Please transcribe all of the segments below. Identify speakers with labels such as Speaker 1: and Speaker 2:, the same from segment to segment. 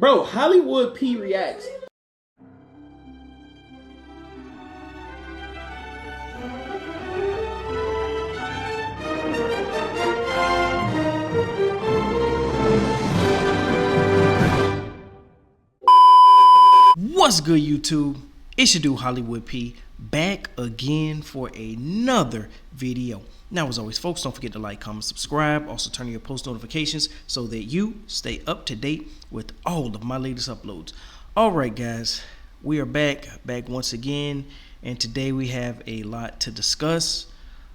Speaker 1: Bro, Hollywood P reacts.
Speaker 2: What's good, YouTube? It's your dude Hollywood P, back again for another video. Now, as always, folks, don't forget to like, comment, subscribe. Also turn on your post notifications so that you stay up to date with all of my latest uploads. Alright, guys, we are back once again, and today we have a lot to discuss.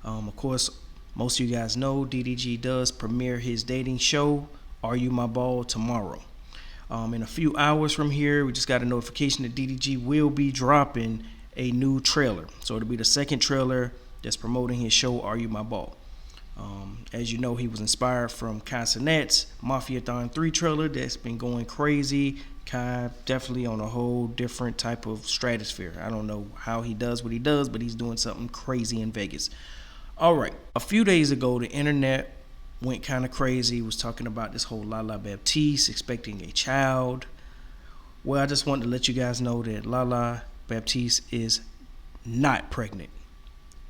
Speaker 2: Of course, most of you guys know DDG does premiere his dating show, Are You My Ball, tomorrow. In a few hours from here, we just got a notification that DDG will be dropping a new trailer. So it'll be the second trailer that's promoting his show, Are You My Ball. As you know, he was inspired from Cymone's Mafia-thon 3 trailer that's been going crazy. Kai definitely on a whole different type of stratosphere. I don't know how he does what he does, but he's doing something crazy in Vegas. All right, a few days ago, the internet went kind of crazy. Was talking about this whole Lala Baptiste expecting a child. Well, I just wanted to let you guys know that Lala Baptiste is not pregnant.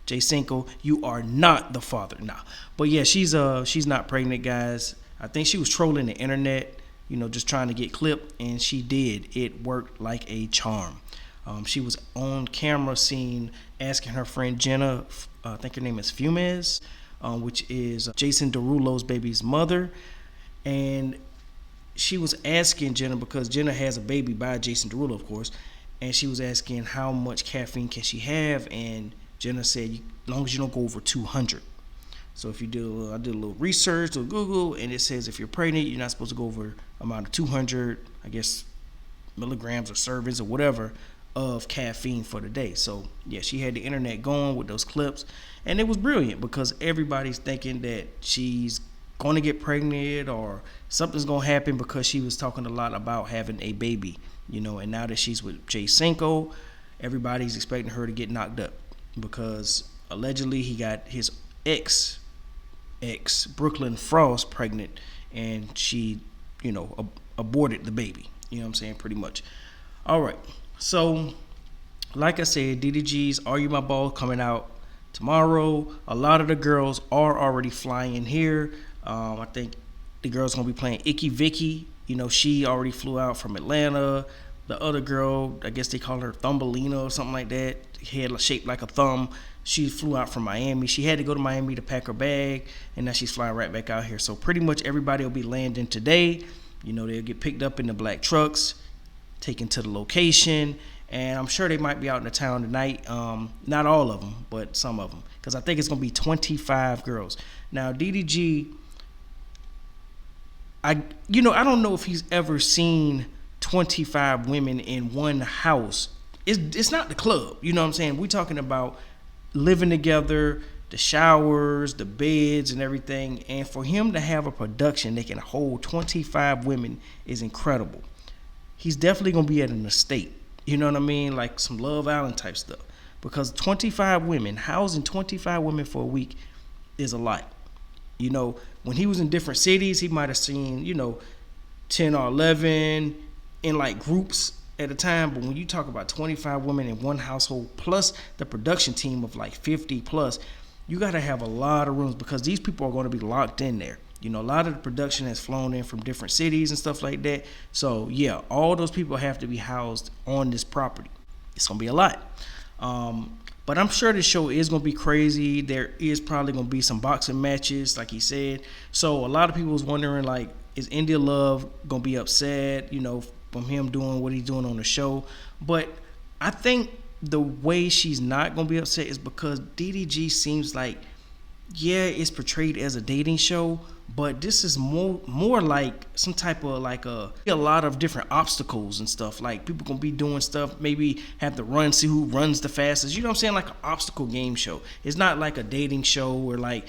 Speaker 2: Cymone, you are not the father. Nah. But yeah, she's not pregnant, guys. I think she was trolling the internet, just trying to get clipped, and she did. It worked like a charm. She was on camera seen asking her friend Jenna, I think her name is Cymone, which is Jason Derulo's baby's mother, and she was asking Jenna, because Jenna has a baby by Jason Derulo, of course, and she was asking how much caffeine can she have, and Jenna said, as long as you don't go over 200. So if you do, I did a little research on Google, and it says if you're pregnant, you're not supposed to go over amount of 200, I guess, milligrams or servings or whatever of caffeine for the day. So yeah, she had the internet going with those clips, and it was brilliant because everybody's thinking that she's going to get pregnant or something's going to happen, because she was talking a lot about having a baby, and now that she's with Cymone, everybody's expecting her to get knocked up, because allegedly he got his ex Brooklyn Frost pregnant, and she aborted the baby. You know what I'm saying? Pretty much. All right. So, like I said, DDG's Are You My Ball coming out tomorrow. A lot of the girls are already flying here. I think the girl's going to be playing Icky Vicky. She already flew out from Atlanta. The other girl, I guess they call her Thumbelina or something like that, head shaped like a thumb. She flew out from Miami. She had to go to Miami to pack her bag, and now she's flying right back out here. So pretty much everybody will be landing today. They'll get picked up in the black trucks, taken to the location, and I'm sure they might be out in the town tonight. Not all of them, but some of them, because I think it's going to be 25 girls. Now, DDG, I don't know if he's ever seen 25 women in one house. It's not the club, you know what I'm saying? We're talking about living together, the showers, the beds, and everything. And for him to have a production that can hold 25 women is incredible. He's definitely going to be at an estate, you know what I mean? Like some Love Island type stuff. Because 25 women, housing 25 women for a week is a lot. When he was in different cities, he might have seen, 10 or 11 in like groups at a time. But when you talk about 25 women in one household, plus the production team of like 50 plus, you got to have a lot of rooms, because these people are going to be locked in there. A lot of the production has flown in from different cities and stuff like that. So yeah, all those people have to be housed on this property. It's going to be a lot. But I'm sure the show is going to be crazy. There is probably going to be some boxing matches, like he said. So a lot of people was wondering, like, is India Love going to be upset, from him doing what he's doing on the show? But I think the way she's not going to be upset is because DDG seems like, yeah, it's portrayed as a dating show, but this is more like some type of like a lot of different obstacles and stuff. Like people gonna be doing stuff, maybe have to run, see who runs the fastest. You know what I'm saying? Like an obstacle game show. It's not like a dating show where like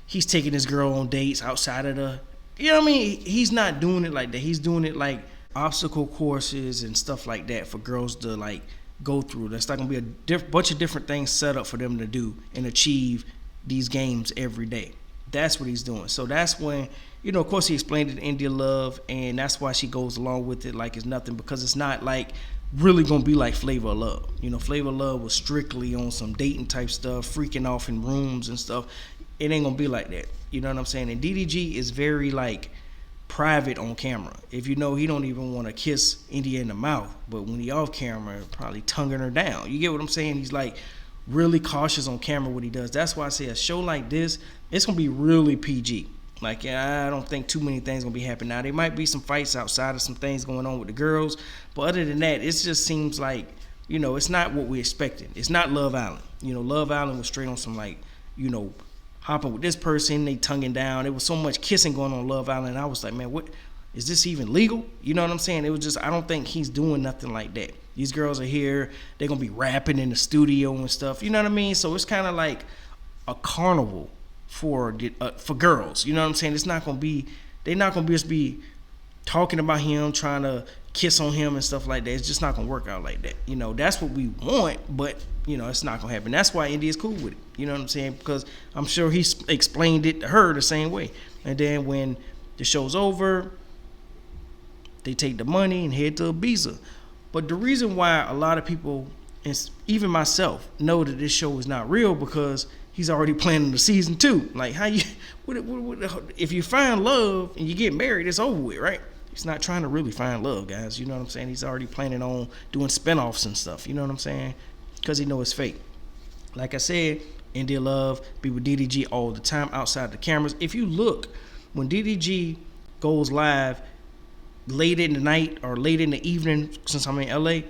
Speaker 2: he's taking his girl on dates outside of the, you know what I mean? He's not doing it like that. He's doing it like obstacle courses and stuff like that for girls to like go through. That's not gonna be a bunch of different things set up for them to do and achieve these games every day. That's what he's doing. So that's when, of course he explained it to India Love, and that's why she goes along with it like it's nothing, because it's not like really gonna be like Flavor of Love. Flavor of Love was strictly on some dating type stuff, freaking off in rooms and stuff. It ain't gonna be like that. You know what I'm saying? And DDG is very like private on camera. If he don't even want to kiss India in the mouth, but when he off camera, probably tonguing her down. You get what I'm saying? He's like really cautious on camera what he does. That's why I say a show like this, it's gonna be really PG. Like, I don't think too many things gonna be happening. Now there might be some fights outside of some things going on with the girls, but other than that, it just seems like it's not what we expected. It's not Love Island. Love Island was straight on some like hopping with this person, they tonguing down. There was so much kissing going on Love Island. I was like, man, what is this even legal? You know what I'm saying? It was just, I don't think he's doing nothing like that. These girls are here, they're gonna be rapping in the studio and stuff. You know what I mean? So it's kind of like a carnival for girls. You know what I'm saying? It's not gonna be, they're not gonna just be talking about him, trying to kiss on him and stuff like that. It's just not gonna work out like that. That's what we want, but it's not gonna happen. That's why India's cool with it. You know what I'm saying? Because I'm sure he explained it to her the same way. And then when the show's over, they take the money and head to Ibiza. But the reason why a lot of people, and even myself, know that this show is not real, because he's already planning the season 2. Like, how you, if you find love and you get married, it's over with, right? He's not trying to really find love, guys. You know what I'm saying? He's already planning on doing spinoffs and stuff. You know what I'm saying? Because he knows it's fake. Like I said, India Love be with DDG all the time outside the cameras. If you look, when DDG goes live late in the night or late in the evening, since I'm in LA,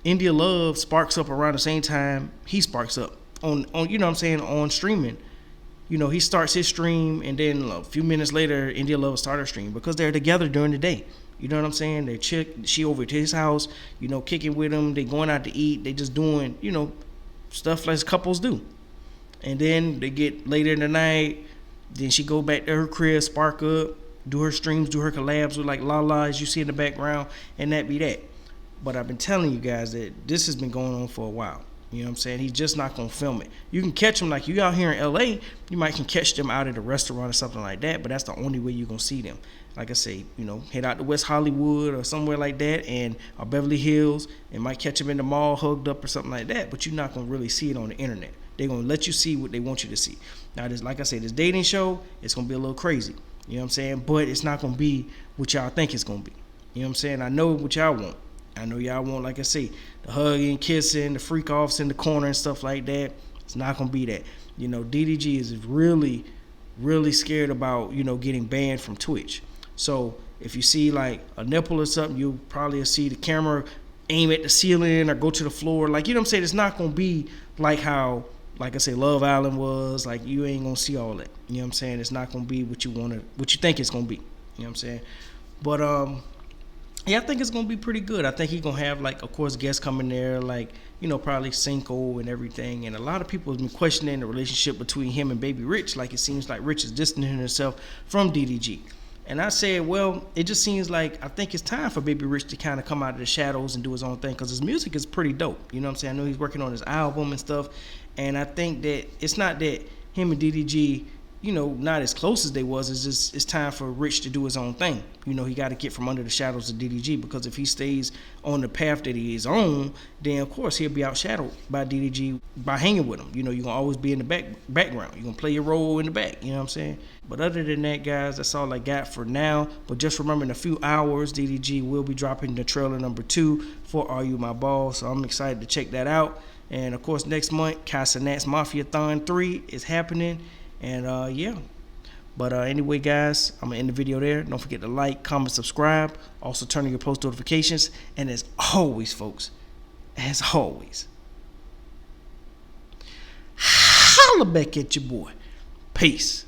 Speaker 2: India Love sparks up around the same time he sparks up on you know what I'm saying, on streaming. He starts his stream, and then a few minutes later India Love starts her stream, because they're together during the day. You know what I'm saying? She over to his house, kicking with him. They going out to eat. They just doing, stuff like couples do. And then they get later in the night. Then she go back to her crib, spark up, do her streams, do her collabs with like Lala, as you see in the background, and that be that. But I've been telling you guys that this has been going on for a while. You know what I'm saying? He's just not going to film it. You can catch them, like you out here in LA, you might can catch them out at a restaurant or something like that, but that's the only way you're going to see them. Like I say, head out to West Hollywood or somewhere like that, or Beverly Hills, and might catch them in the mall hugged up or something like that, but you're not going to really see it on the internet. They're going to let you see what they want you to see. Now, like I say, this dating show, it's going to be a little crazy. You know what I'm saying? But it's not going to be what y'all think it's going to be. You know what I'm saying? I know what y'all want. I know y'all want, like I say, the hugging, kissing, the freak offs in the corner and stuff like that. It's not going to be that. DDG is really, really scared about, getting banned from Twitch. So if you see like a nipple or something, you'll probably see the camera aim at the ceiling or go to the floor. Like, you know what I'm saying? It's not going to be like how, like I say, Love Island was. Like, you ain't going to see all that. You know what I'm saying? It's not going to be what you think it's going to be. You know what I'm saying? But, yeah, I think it's going to be pretty good. I think he's going to have, like, of course, guests coming there, like, probably Cinco and everything. And a lot of people have been questioning the relationship between him and Baby Rich. Like, it seems like Rich is distancing himself from DDG. And I said, well, it just seems like I think it's time for Baby Rich to kind of come out of the shadows and do his own thing, because his music is pretty dope. You know what I'm saying? I know he's working on his album and stuff. And I think that it's not that him and DDG, not as close as they was. It's just, it's time for Rich to do his own thing. He got to get from under the shadows of DDG, because if he stays on the path that he is on, then of course he'll be outshadowed by DDG by hanging with him. You're going to always be in the background. You're going to play your role in the back. You know what I'm saying? But other than that, guys, that's all I got for now. But just remember, in a few hours, DDG will be dropping the trailer number 2 for Are You My Boss? So I'm excited to check that out. And of course, next month, Casanat's Mafia-thon 3 is happening. And yeah. But anyway, guys, I'm going to end the video there. Don't forget to like, comment, subscribe. Also, turn on your post notifications. And as always, folks, as always, holla back at your boy. Peace.